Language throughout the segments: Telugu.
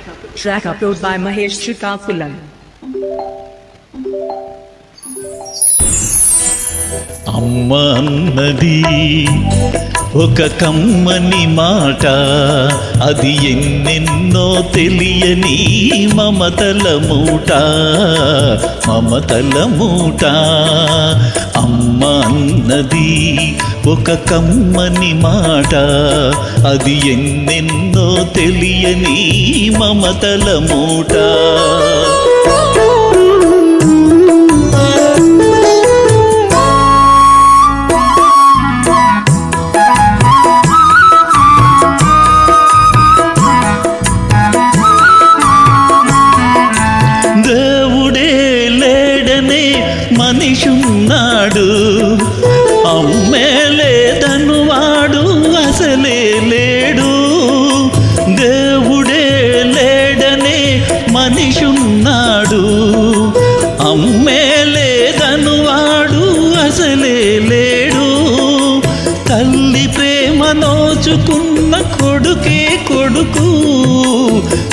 Track upload by Mahesh Chikakulam. అమ్మ అన్నది ఒక కమ్మని మాట, అది ఎన్నెన్నో తెలియని మమతల మూట, మమతల మూట. అమ్మ అన్నది ఒక కమ్మని మాట, అది ఎన్నెన్నో తెలియని మమతల మూట. మనిషున్నాడు, అమ్మే లేదను వాడు అసలే లేడు. దేవుడే లేడనే మనిషున్నాడు, అమ్మే లేదను వాడు అసలే లేడు. తల్లి ప్రేమ నోచుకున్న కొడుకే కొడుకు,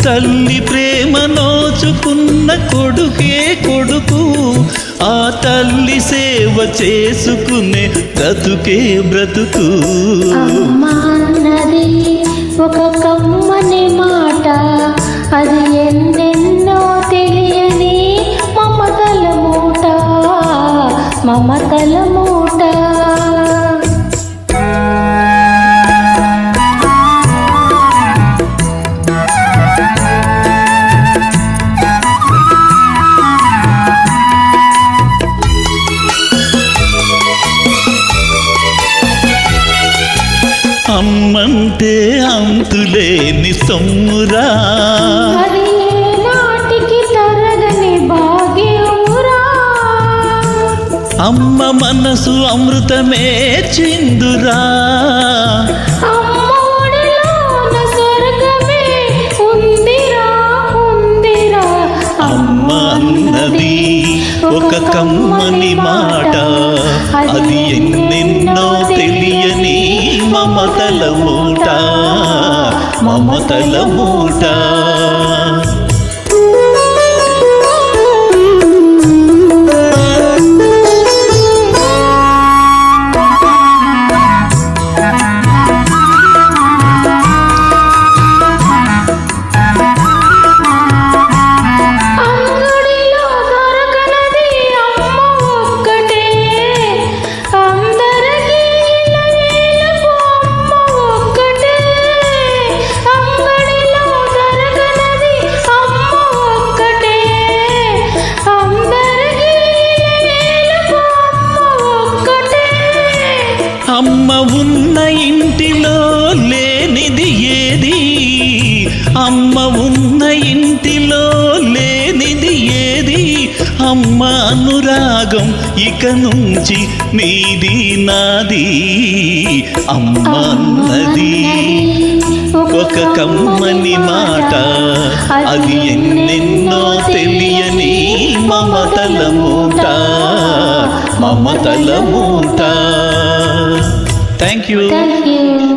తల్లి ప్రేమ నోచుకున్న కొడుకే కొడుకు. ఆ తల్లి సేవ చేసుకునే బ్రతుకే బ్రతుకు. అమ్మ అన్నది ఒక కమ్మని మాట, అది ఎన్నెన్నో తెలియని మమతల మూట, మమతల మూట. అమ్మంటే అంతులేని సొమ్మురా, అది నాటికి తరగని భాగ్యమురా. అమ్మ మనసు అమృతమే చిందురా, అమ్మ ఒడిలోన స్వర్గమే ఉందిరా, ఉందిరా. అమ్మ అన్నది ఒక కమ్మని మాట, అది ఎన్నెన్నో తెలియని మమతల మూట, మమతల మూట. అమ్మ ఉన్న ఇంటిలో లేనిది ఏది, అమ్మ ఉన్న ఇంటిలో లేనిది ఏది. అమ్మ అనురాగం ఇక నుంచి నీది నాది. అమ్మ అన్నది ఒక కమ్మని మాట, అది ఎన్నెన్నో తెలియని మమతల మూట, మమతల మూట. Thank you.